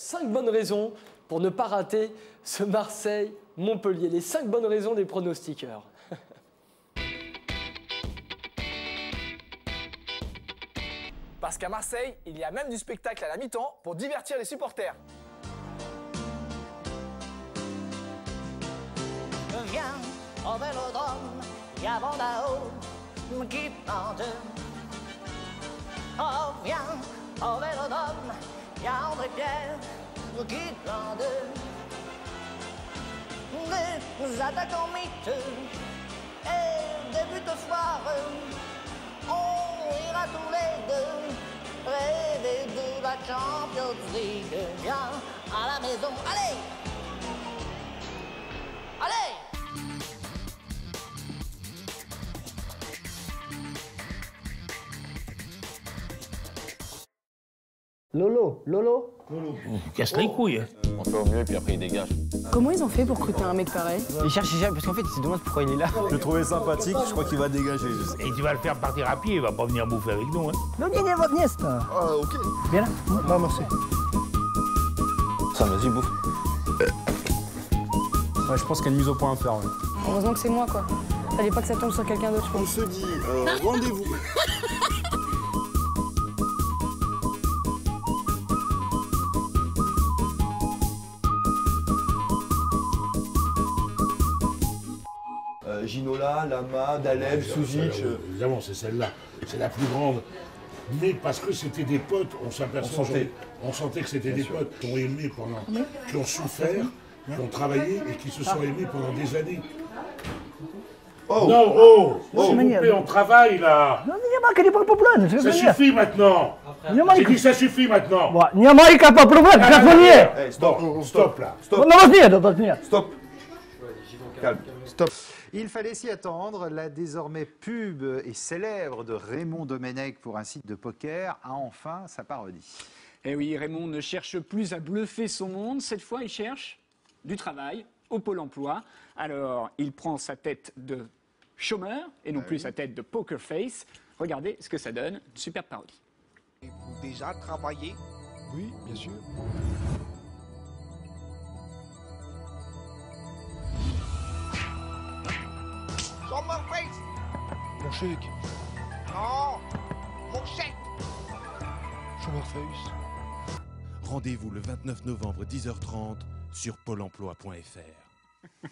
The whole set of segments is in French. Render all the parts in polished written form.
5 bonnes raisons pour ne pas rater ce Marseille-Montpellier. Les 5 bonnes raisons des pronostiqueurs. Parce qu'à Marseille, il y a même du spectacle à la mi-temps pour divertir les supporters. Viens au Vélodrome, y a Vandao qui plante. Oh, viens au Vélodrome, y a André Pierre qui plante. Des attaquants mythes et des buts de foire. On ira tous les deux rêver de la Champions League. Viens à la maison, allez! Allez! Lolo. Casse les couilles. On fait au mieux et puis après il dégage. Comment ils ont fait pour recruter un mec pareil? Il cherche parce qu'en fait, il se demande pourquoi il est là. Je le trouvais sympathique, je crois qu'il va dégager. Et tu vas le faire partir à pied, il va pas venir bouffer avec nous. Hein. Ah, ok. Bien là? Non, merci. Ça, vas-y, bouffe. Ouais, je pense qu'il y a une mise au point à faire. Ouais. Heureusement que c'est moi, quoi. Fallait pas que ça tombe sur quelqu'un d'autre, je On pense. se dit rendez-vous. Ginola, Lama, Daleb, Suzic. Évidemment, c'est celle-là. C'est la plus grande. Mais parce que c'était des potes, on s'aperçoit, on sentait que c'était des potes qui ont aimé pendant, qui ont souffert, qui ont travaillé et qui se sont aimés pendant des années. Oh. Non, s'il vous plaît, on travaille là. Ça suffit maintenant. J'ai dit ça suffit maintenant. Hey, Stop là. Stop. Calme. Stop. Il fallait s'y attendre, la désormais pub et célèbre de Raymond Domenech pour un site de poker a enfin sa parodie. Eh oui, Raymond ne cherche plus à bluffer son monde, cette fois il cherche du travail au Pôle emploi. Alors il prend sa tête de chômeur et non plus sa tête de poker face. Regardez ce que ça donne, une superbe parodie. Vous déjà travaillé? Oui, bien sûr. Chômeur face! Mon chèque. Non! Mon chèque! Chômeur face. Rendez-vous le 29 novembre 10h30 sur pôle emploi.fr.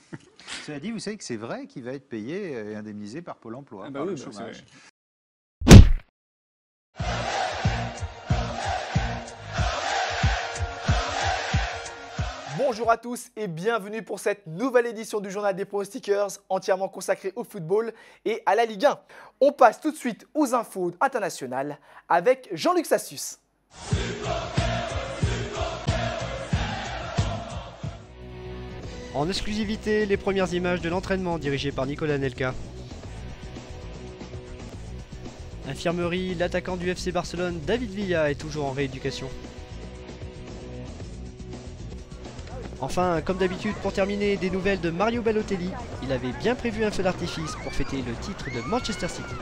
Cela dit, vous savez que c'est vrai qu'il va être payé et indemnisé par Pôle emploi, Ah bah par oui, le bah chômage. Bonjour à tous et bienvenue pour cette nouvelle édition du Journal des Pronostiqueurs entièrement consacrée au football et à la Ligue 1. On passe tout de suite aux infos internationales avec Jean-Luc Sassus. En exclusivité, les premières images de l'entraînement dirigé par Nicolas Anelka. Infirmerie, l'attaquant du FC Barcelone, David Villa, est toujours en rééducation. Enfin, comme d'habitude, pour terminer, des nouvelles de Mario Balotelli. Il avait bien prévu un feu d'artifice pour fêter le titre de Manchester City.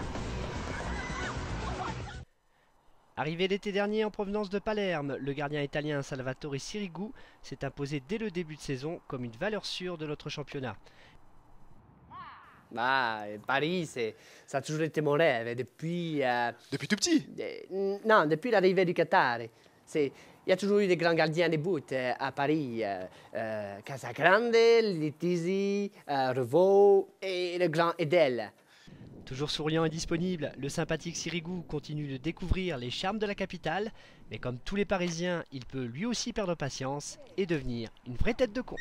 Arrivé l'été dernier en provenance de Palerme, le gardien italien Salvatore Sirigu s'est imposé dès le début de saison comme une valeur sûre de notre championnat. Paris, ça a toujours été mon rêve. Depuis Depuis tout petit. Non, depuis l'arrivée du Qatar. Il y a toujours eu des grands gardiens de but à Paris. Casagrande, Letizi, Revaux et le grand Edel. Toujours souriant et disponible, le sympathique Sirigu continue de découvrir les charmes de la capitale, mais comme tous les Parisiens, il peut lui aussi perdre patience et devenir une vraie tête de con.